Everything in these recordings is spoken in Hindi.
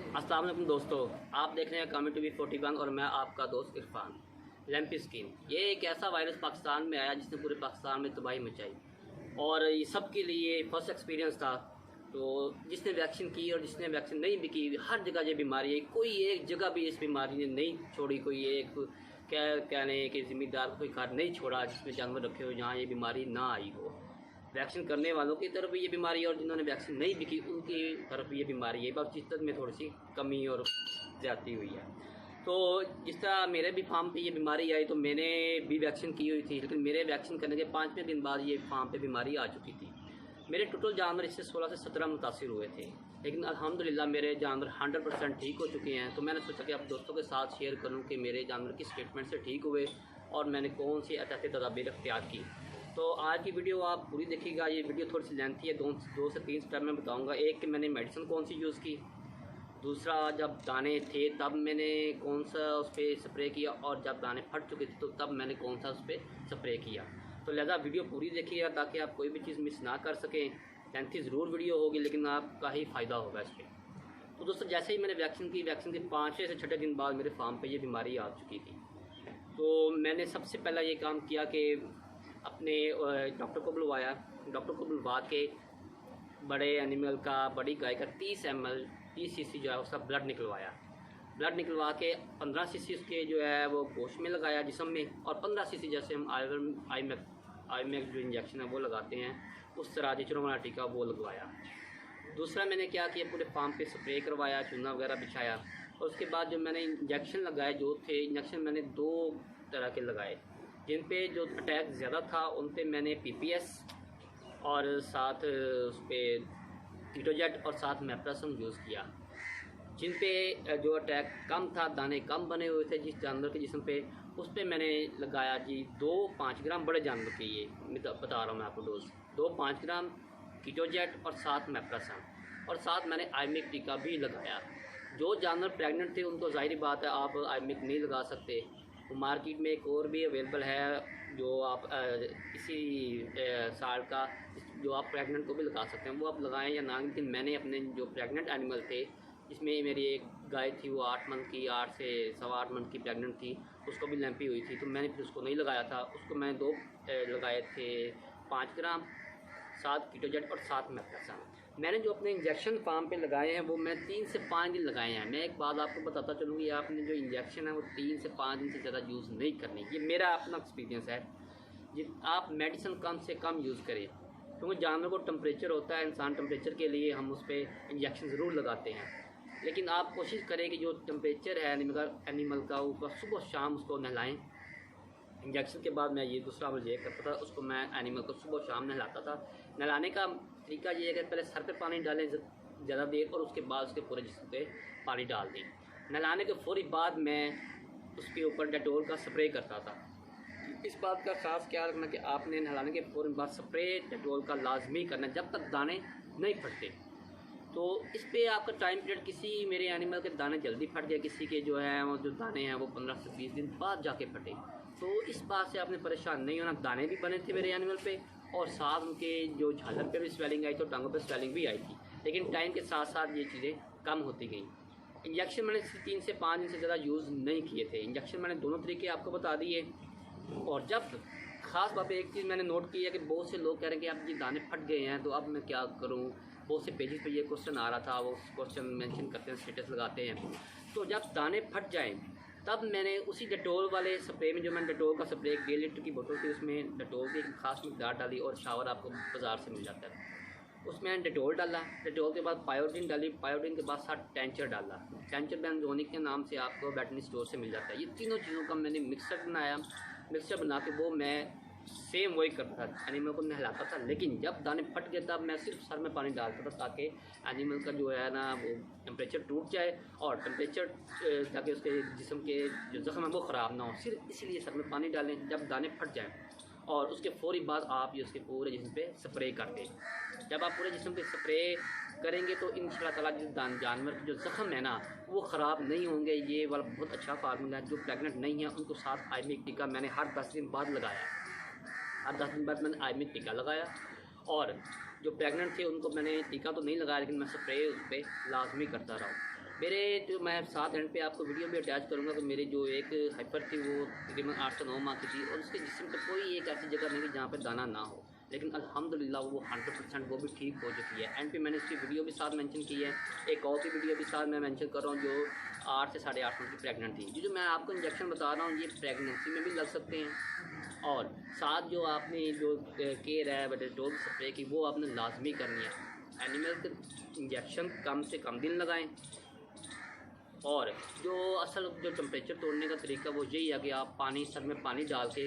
अस्सलाम वालेकुम दोस्तों, आप देख रहे हैं कॉमेडी टीवी 41 और मैं आपका दोस्त इरफान। लैम्पी स्किन ये एक ऐसा वायरस पाकिस्तान में आया जिसने पूरे पाकिस्तान में तबाही मचाई और ये सब के लिए फर्स्ट एक्सपीरियंस था। तो जिसने वैक्सीन की और जिसने वैक्सीन नहीं भी की, हर जगह ये बीमारी है। कोई एक जगह भी इस बीमारी ने नहीं छोड़ी, कोई एक क्या कहने कि ज़िम्मेदार कोई घर नहीं छोड़ा जिसमें जानवर रखे हो जहाँ ये बीमारी ना आई हो। वैक्सीन करने वालों की तरफ भी ये बीमारी है और जिन्होंने वैक्सीन नहीं भी की उनकी तरफ भी ये बीमारी है, बस शिद्दत में थोड़ी सी कमी और ज़्यादती हुई है। तो जिस तरह मेरे भी फार्म पे ये बीमारी आई तो मैंने भी वैक्सीन की हुई थी, लेकिन मेरे वैक्सीन करने के 5वें दिन बाद ये फार्म पे बीमारी आ चुकी थी। मेरे टोटल जानवर इससे 16 से 17 मुतासिर हुए थे, लेकिन अल्हम्दुलिल्लाह मेरे जानवर 100% ठीक हो चुके हैं। तो मैंने सोचा कि अब दोस्तों के साथ शेयर करूं कि मेरे जानवर किस ट्रीटमेंट से ठीक हुए और मैंने कौन सी एहतियाती तदाबीर अख्तियार की। तो आज की वीडियो आप पूरी देखिएगा। ये वीडियो थोड़ी सी लेंथी है, दो से तीन स्टेप में बताऊंगा। एक कि मैंने मेडिसिन कौन सी यूज़ की, दूसरा जब दाने थे तब मैंने कौन सा उस पर स्प्रे किया, और जब दाने फट चुके थे तो तब मैंने कौन सा उस पर स्प्रे किया। तो लिहाजा वीडियो पूरी देखिएगा ताकि आप कोई भी चीज़ मिस ना कर सकें। लेंथी ज़रूर वीडियो होगी लेकिन आपका ही फ़ायदा होगा इस पर। तो दोस्तों, जैसे ही मैंने वैक्सीन की 5वें से 6ठे दिन बाद मेरे फार्म पर ये बीमारी आ चुकी थी। तो मैंने सबसे पहला ये काम किया कि अपने डॉक्टर को बुलवाया। डॉक्टर को बुलवा के बड़े एनिमल का, बड़ी गाय का 30 ml 30 cc जो है उसका ब्लड निकलवाया। ब्लड निकलवा के 15 cc उसके जो है वो गोश्त में लगाया जिस्म में, और 15 cc जैसे हम आईमेक जो इंजेक्शन है वो लगाते हैं उस तरह चिचरों वाला टीका वो लगवाया। दूसरा मैंने क्या किया, पूरे फार्म पे स्प्रे करवाया, चूना वगैरह बिछाया। और उसके बाद जो मैंने इंजेक्शन लगाए जो थे, इंजेक्शन मैंने 2 तरह के लगाए। जिन पे जो अटैक ज़्यादा था उन पे मैंने PPS और साथ उस पर कीटोजेट और साथ मेप्रासम यूज़ किया। जिन पे जो अटैक कम था, दाने कम बने हुए थे जिस जानवर के जिस्म पे, उस पर मैंने लगाया जी 2-5 ग्राम, बड़े जानवर के ये बता रहा हूँ मैं आपको डोज, 2-5 ग्राम कीटोजेट और साथ मेप्रासम, और साथ मैंने आईमेक टीका भी लगाया। जो जानवर प्रेग्नेंट थे उनको ज़ाहिर बात है आप आईमेक नहीं लगा सकते। तो मार्केट में एक और भी अवेलेबल है जो आप इसी साल का, जो आप प्रेग्नेंट को भी लगा सकते हैं, वो आप लगाएं या ना। लेकिन मैंने अपने जो प्रेग्नेंट एनिमल थे, इसमें मेरी एक गाय थी वो 8 मंथ की, 8 से 8.25 मंथ की प्रेग्नेंट थी, उसको भी लैंपी हुई थी, तो मैंने फिर उसको नहीं लगाया था। उसको मैंने 2 लगाए थे, 5 ग्राम 7 कीटोजेट और 7 मेप्रासम। मैंने जो अपने इंजेक्शन फार्म पे लगाए हैं वो मैं 3 से 5 दिन लगाए हैं। मैं एक बात आपको बताता चलूँगी, आपने जो इंजेक्शन है वो 3 से 5 दिन से ज़्यादा यूज़ नहीं करनी, ये मेरा अपना एक्सपीरियंस है। आप मेडिसिन कम से कम यूज़ करें, क्योंकि जानवर को टेम्परेचर होता है, इंसान टेम्परेचर के लिए हम उस पर इंजेक्शन ज़रूर लगाते हैं। लेकिन आप कोशिश करें कि जो टेम्परेचर है एनिमल का वो सुबह शाम उसको नहलाएँ। इंजेक्शन के बाद मैं ये दूसरा अमल ये करता था, उसको मैं एनिमल को सुबह शाम नहलाता था। नहलाने का तरीका ये है कि पहले सर पे पानी डालें ज़्यादा देर, और उसके बाद उसके पूरे जिस्म पे पानी डाल दें। नहलाने के फौरी बाद मैं उसके ऊपर डेटोल का स्प्रे करता था। इस बात का खास ख्याल रखना कि आपने नहलाने के फ़ौरन बाद स्प्रे डेटोल का लाजमी करना जब तक दाने नहीं फटते। तो इस पे आपका टाइम पीरियड, किसी मेरे एनिमल के दाने जल्दी फट गए, किसी के जो है वो जो दाने हैं वो 15 से 20 दिन बाद जाके फटे। तो इस बात से आपने परेशान नहीं होना। दाने भी बने थे मेरे एनिमल पे, और साथ उनके जो झालर पे भी स्वेलिंग आई, तो टांगों पे स्वेलिंग भी आई थी, लेकिन टाइम के साथ साथ ये चीज़ें कम होती गई। इंजेक्शन मैंने 3 से 5 दिन से ज़्यादा यूज़ नहीं किए थे। इंजेक्शन मैंने दोनों तरीके आपको बता दिए। और जब ख़ास बात एक चीज़ मैंने नोट की है कि बहुत से लोग कह रहे हैं कि अब ये दाने फट गए हैं तो अब मैं क्या करूं। बहुत से पेजेस पे ये क्वेश्चन आ रहा था, वो क्वेश्चन मेंशन करते हैं, स्टेटस लगाते हैं। तो जब दाने फट जाएं तब मैंने उसी डेटोल वाले स्प्रे में, जो मैंने डेटोल का स्प्रे 1.5 लीटर की बोतल थी, उसमें डेटोल की एक ख़ास मकदार डाली, और शावर आपको बाज़ार से मिल जाता है, उसमें मैंने डेटोल डाला। डेटोल के बाद पायोडीन डाली, पायोडीन के बाद साथ टेंचर डाला। टेंचर बेंजोनिक के नाम से आपको वेटरनरी स्टोर से मिल जाता है। ये तीनों चीज़ों का मैंने मिक्सर बनाया। मिक्सर बना के वो मैं सेम वही करता था, एनिमल को नहलाता था। लेकिन जब दाने फट गए तब मैं सिर्फ सर में पानी डालता था ताकि एनिमल का जो है ना वो टेम्परेचर टूट जाए, और टेम्परेचर ताकि उसके जिस्म के जो ज़ख्म है वो ख़राब ना हो। सिर्फ इसलिए सर में पानी डालें जब दाने फट जाएँ, और उसके फ़ौरी बाद आप ये उसके पूरे जिस्म पे स्प्रे कर दें। जब आप पूरे जिस्म पे स्प्रे करेंगे तो इंशाअल्लाह ताला जो जानवर के जो ज़ख्म है ना वो ख़राब नहीं होंगे। ये वाला बहुत अच्छा फार्मूला है। जो प्रेग्नेंट नहीं है उनको साथ आईमेक टीका मैंने हर 10 दिन बाद लगाया। हर 10 दिन बाद मैंने आईमेक टीका लगाया, और जो प्रेग्नेंट थे उनको मैंने टीका तो नहीं लगाया, लेकिन मैं स्प्रे उस पर लाजमी करता रहा। मेरे जो मैं साथ एंड पे आपको वीडियो भी अटैच करूँगा कि मेरे जो एक हाइपर थी वो तकरीबन 8 से 9 माह की थी और उसके जिस्म पे कोई एक ऐसी जगह नहीं थी जहाँ पे दाना ना हो, लेकिन अल्हम्दुलिल्लाह वो 100% वो भी ठीक हो चुकी है। एंड पे मैंने इसकी वीडियो भी साथ मेंशन की है, एक और की वीडियो भी साथ मैं मेंशन कर रहा हूँ जो 8 से 8.5 मंथ की प्रेगनेंट थी। जो मैं आपको इंजेक्शन बता रहा हूँ ये प्रेगनेंसी में भी लग सकते हैं और साथ जो आपने जो केयर है डेटॉल स्प्रे की वो आपने लाजमी करनी है। एनिमल के इंजेक्शन कम से कम दिन लगाएं और जो असल जो टेम्परेचर तोड़ने का तरीका वो यही है कि आप पानी सर में पानी डाल के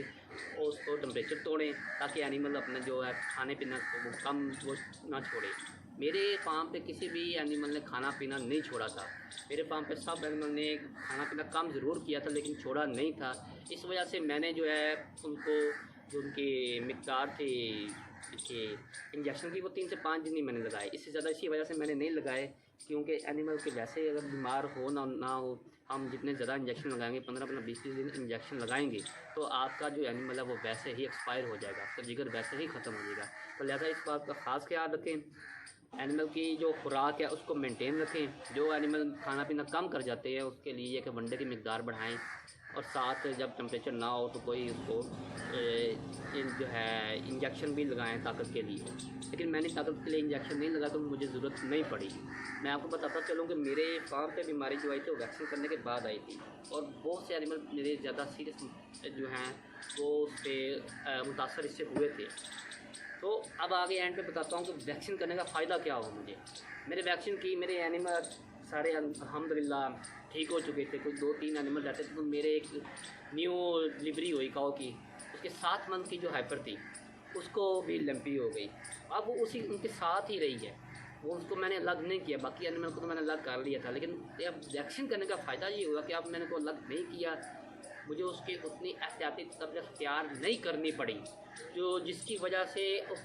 उसको टेम्परेचर तोड़ें ताकि एनिमल अपना जो है खाने पीना वो कम वो ना छोड़े। मेरे फार्म पे किसी भी एनिमल ने खाना पीना नहीं छोड़ा था। मेरे फार्म पे सब एनिमल ने खाना पीना कम ज़रूर किया था लेकिन छोड़ा नहीं था। इस वजह से मैंने जो है उनको जो उनकी मिक़दार थी कि इंजेक्शन की वो 3 से 5 दिन ही मैंने लगाए, इससे ज़्यादा इसी वजह से मैंने नहीं लगाए क्योंकि एनिमल के वैसे अगर बीमार हो ना हो हम जितने ज़्यादा इंजेक्शन लगाएंगे 15-20 दिन इंजेक्शन लगाएंगे तो आपका जो एनिमल है वो वैसे ही एक्सपायर हो जाएगा, उसका जिगर वैसे ही ख़त्म हो जाएगा। तो लिहाजा इस बात का ख़ास ख्याल रखें। एनिमल की जो खुराक है उसको मेंटेन रखें। जो एनिमल खाना पीना कम कर जाते हैं उसके लिए कि वनडे की मिक़दार बढ़ाएं और साथ जब टेम्परेचर ना हो तो कोई उसको जो है इंजेक्शन भी लगाएं ताकत के लिए। लेकिन मैंने ताकत के लिए इंजेक्शन नहीं लगाया तो मुझे ज़रूरत नहीं पड़ी। मैं आपको बताता चलूँ कि मेरे फार्म पे बीमारी जो आई थी वो वैक्सीन करने के बाद आई थी और बहुत से एनिमल मेरे ज़्यादा सीरियस जो हैं वो उस पर मुतासर इससे हुए थे। तो अब आगे एंड पे बताता हूँ कि वैक्सीन करने का फ़ायदा क्या हो मुझे। मेरे वैक्सीन की मेरे एनिमल सारे अल्हम्दुलिल्लाह ठीक हो चुके थे। कुछ 2-3 एनिमल रहते थे तो मेरे एक न्यू डिलीवरी हुई काऊ की, उसके 7 मंथ की जो हाइपर थी उसको भी लंपी हो गई। अब वो उसी उनके साथ ही रही है, वो उसको मैंने अलग नहीं किया, बाकी एनिमल को तो मैंने अलग कर लिया था। लेकिन अब वैक्सीन करने का फ़ायदा ये हुआ कि अब मैंने को अलग नहीं किया, मुझे उसकी उतनी एहतियाती तदबीर अख्तियार नहीं करनी पड़ी जो जिसकी वजह से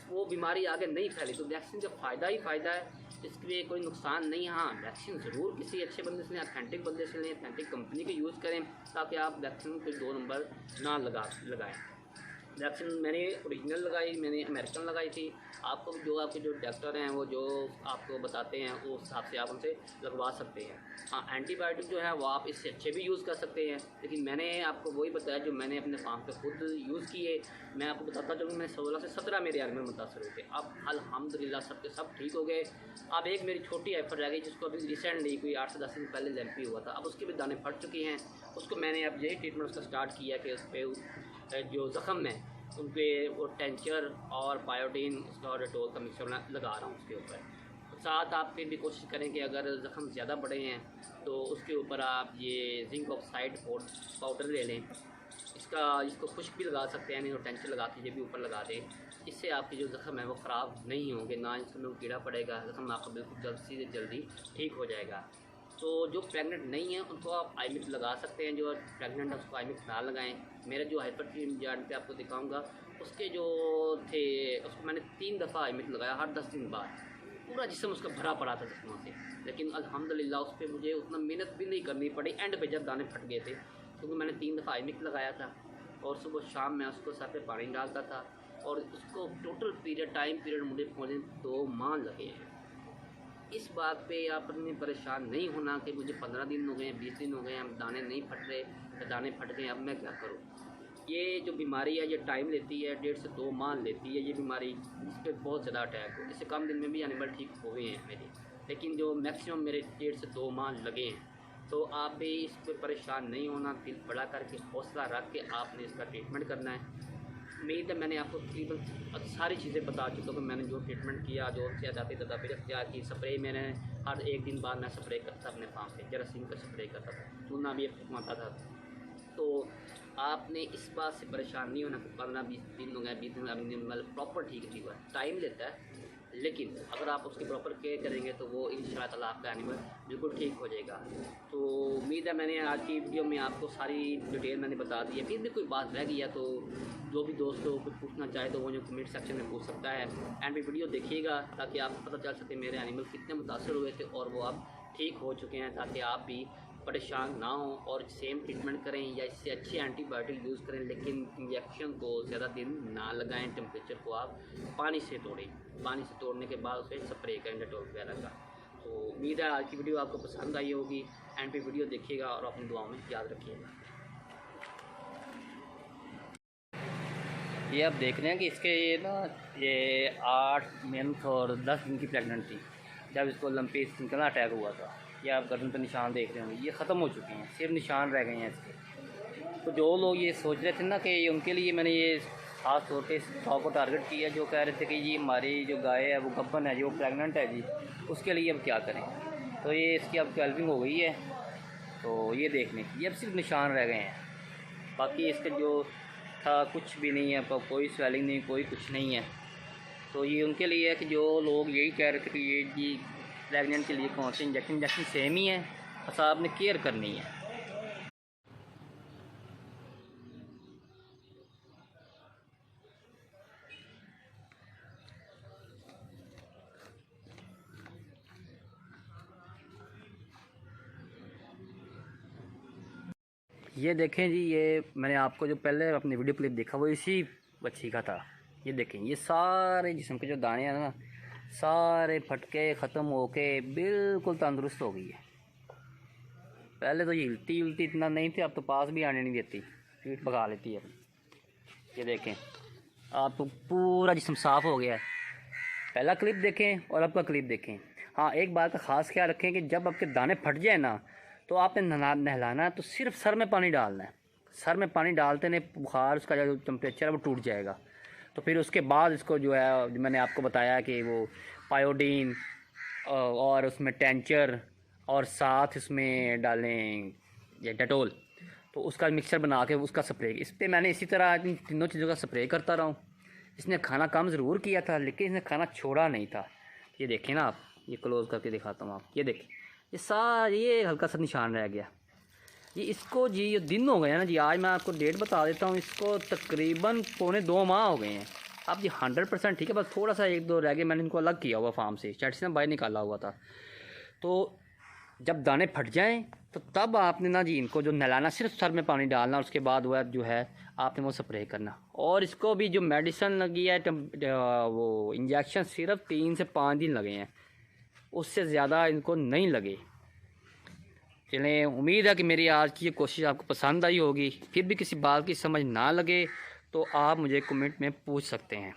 वो बीमारी आगे नहीं फैली। तो वैक्सीन का फ़ायदा ही फ़ायदा है, इसके कोई नुकसान नहीं। हाँ, वैक्सीन ज़रूर किसी अच्छे बंदे से लें, अथेंटिक बंदे से लें, अथेंटिक कंपनी के यूज़ करें ताकि आप वैक्सीन कोई 2 नंबर ना लगाएं। वैक्सीन मैंने ओरिजिनल लगाई, मैंने अमेरिकन लगाई थी। आपको जो आपके जो डॉक्टर हैं वो जो आपको बताते हैं वो हिसाब से आप उनसे लगवा सकते हैं। हाँ, एंटीबायोटिक जो है वो आप इससे अच्छे भी यूज़ कर सकते हैं, लेकिन मैंने आपको वही बताया जो मैंने अपने फार्म पे खुद यूज़ किए। मैं आपको बताता चलूँ मैं 16 से 17 मेरे एनिमल मुतासर हुए थे। अब अल्हम्दुलिल्लाह सब के सब ठीक हो गए। अब एक मेरी छोटी हाइपर रह गई जिसको अभी रिसेंटली कोई 8 से 10 दिन पहले लैंपी हुआ था। अब उसके भी दाने फट चुके हैं, उसको मैंने अब यही ट्रीटमेंट उसका स्टार्ट किया कि उस पर जो ज़ख़म है उन पर वो टेंचर और बायोटीन उसका और डेटॉल का मिक्सर लगा रहा हूँ उसके ऊपर। साथ आप फिर भी कोशिश करें कि अगर ज़ख़म ज़्यादा बड़े हैं तो उसके ऊपर आप ये जिंक ऑक्साइड पाउडर ले लें। इसको खुश्क भी लगा सकते हैं, नहीं तो टेंचर लगा के ये भी ऊपर लगा दें। इससे आपके जो ज़ख़म है वो ख़राब नहीं होंगे, ना इसमें कीड़ा पड़ेगा, ज़ख़म आपका बिल्कुल जल्द से जल्दी ठीक हो जाएगा। तो जो प्रेग्नेंट नहीं है उनको आप आई मिक्स लगा सकते हैं, जो प्रेग्नेंट है उसको आई मिक्स ना लगाएं। मेरा जो हाइपर थी जान पे आपको दिखाऊंगा, उसके जो थे उसको मैंने 3 दफ़ा आई मिक्स लगाया हर 10 दिन बाद। पूरा जिस्म उसका भरा पड़ा था जख्मों से, लेकिन अल्हम्दुलिल्लाह उस पर मुझे उतना मेहनत भी नहीं करनी पड़ी। एंड पे जब दाने फट गए थे क्योंकि मैंने 3 दफ़ा आई मिक्स लगाया था और सुबह शाम मैं उसको सर पे पानी डालता था और उसको टोटल टाइम पीरियड मुझे पौने 2 माह लगे हैं। इस बात पे आपने परेशान नहीं होना कि मुझे 15 दिन हो गए, 20 दिन हो गए, हम दाने नहीं फट रहे या दाने फट गए, अब मैं क्या करूँ। ये जो बीमारी है ये टाइम लेती है, 1.5 से 2 माह लेती है ये बीमारी, इस पर बहुत ज़्यादा अटैक हो। इससे कम दिन में भी एनिमल ठीक हो गए हैं मेरे, लेकिन जो मैक्सिमम मेरे 1.5 से 2 माह लगे हैं। तो आप भी इस पर परेशान नहीं होना, दिल बड़ा करके हौसला रख के आपने इसका ट्रीटमेंट करना है। उम्मीद है मैंने आपको तकरीबन सारी चीज़ें बता चुका हूँ। मैंने जो ट्रीटमेंट किया, जो उनसे जाती तदाबीर अख्तियार की, स्प्रे मैंने हर 1 दिन बाद मैं स्प्रे करता था अपने फार्म पे, जरासीम का स्प्रे करता था, चूना भी फुकमाता था। तो आपने इस बात से परेशान नहीं होना कि 15-20 दिन हो गए, 20 दिन मतलब प्रॉपर ठीक नहीं हुआ। टाइम लेता है, लेकिन अगर आप उसकी प्रॉपर केयर करेंगे तो वो इंशाल्लाह ताला आपका एनिमल बिल्कुल ठीक हो जाएगा। तो उम्मीद है मैंने आज की वीडियो में आपको सारी डिटेल मैंने बता दी है। फिर भी कोई बात रह गई है तो जो भी दोस्त हो कुछ पूछना चाहे तो वो जो कमेंट सेक्शन में पूछ सकता है। एंड भी वीडियो देखिएगा ताकि आपको पता चल सके मेरे एनिमल कितने मुतासर हुए थे और वो अब ठीक हो चुके हैं, ताकि आप भी परेशान ना हो और सेम ट्रीटमेंट करें या इससे अच्छी एंटीबायोटिक यूज़ करें, लेकिन इंजेक्शन को ज़्यादा दिन ना लगाएं। टेम्परेचर को आप पानी से तोड़ें, पानी से तोड़ने के बाद उसे स्प्रे करें डेटॉल वगैरह का। तो उम्मीद है आज की वीडियो आपको पसंद आई होगी। एंड पे वीडियो देखिएगा और अपनी दुआओं में याद रखिएगा। ये आप देख रहे हैं कि इसके ये 8 मंथ और 10 दिन की प्रेगनेंट थी जब इसको लंपी स्किन का अटैक हुआ था। ये आप गर्दन पर निशान देख रहे होंगे, ये ख़त्म हो चुके हैं, सिर्फ निशान रह गए हैं इसके। तो जो लोग ये सोच रहे थे ना कि उनके लिए मैंने ये ख़ास तौर पे इस गाँव को टारगेट किया, जो कह रहे थे कि जी हमारी जो गाय है वो गब्बन है, जो प्रेगनेंट है जी, उसके लिए अब क्या करें। तो ये इसकी अब कैल्विंग हो गई है, तो ये देख लें, ये अब सिर्फ निशान रह गए हैं, बाकी इसके जो था कुछ भी नहीं है, कोई स्वेलिंग नहीं, कोई कुछ नहीं है। तो ये उनके लिए है कि जो लोग यही कह रहे थे कि ये जी प्रेगनेंट के लिए कौन से इंजेक्शन सेम ही है, बस आपने केयर करनी है। ये देखें जी, ये मैंने आपको जो पहले अपनी वीडियो क्लिप देखा वो इसी बच्ची का था। ये देखें, ये सारे जिस्म के जो दाने हैं ना, सारे फटके ख़त्म होके बिल्कुल तंदुरुस्त हो गई है। पहले तो ये हिलती इतना नहीं थी, अब तो पास भी आने नहीं देती, पीठ भगा लेती है। ये देखें, आपको पूरा जिस्म साफ़ हो गया है। पहला क्लिप देखें और अब का क्लिप देखें। हाँ, एक बात का ख़ास ख्याल रखें कि जब आपके दाने फट जाए ना, तो आपने नहलाना है तो सिर्फ सर में पानी डालना है। सर में पानी डालते नहीं, बुखार उसका जो टेम्परेचर है वो टूट जाएगा। तो फिर उसके बाद इसको जो है, जो मैंने आपको बताया कि वो पायोडीन और उसमें टेंचर और साथ इसमें डालें या डेटोल, तो उसका मिक्सचर बना के उसका स्प्रे, इस पर मैंने इसी तरह इन तीनों चीज़ों का स्प्रे करता रहा हूँ। इसने खाना कम ज़रूर किया था, लेकिन इसने खाना छोड़ा नहीं था। ये देखें ना आप, ये क्लोज़ करके दिखाता हूँ आप, ये देखें, ये हल्का सा निशान रह गया। ये इसको जी ये दिन हो गए हैं ना जी, आज मैं आपको डेट बता देता हूँ, इसको तकरीबन 2.25 माह हो गए हैं। अब जी 100% ठीक है, बस थोड़ा सा 1-2 रह गए, मैंने इनको अलग किया हुआ फार्म से, चट से बाहर निकाला हुआ था। तो जब दाने फट जाएं तो तब आपने ना जी इनको जो नहलाना, सिर्फ सर में पानी डालना, उसके बाद वह जो है आपने वो स्प्रे करना। और इसको भी जो मेडिसिन लगी है, वो इंजेक्शन सिर्फ 3 से 5 दिन लगे हैं, उससे ज़्यादा इनको नहीं लगे। चलें, उम्मीद है कि मेरी आज की ये कोशिश आपको पसंद आई होगी। फिर भी किसी बात की समझ ना लगे तो आप मुझे कमेंट में पूछ सकते हैं।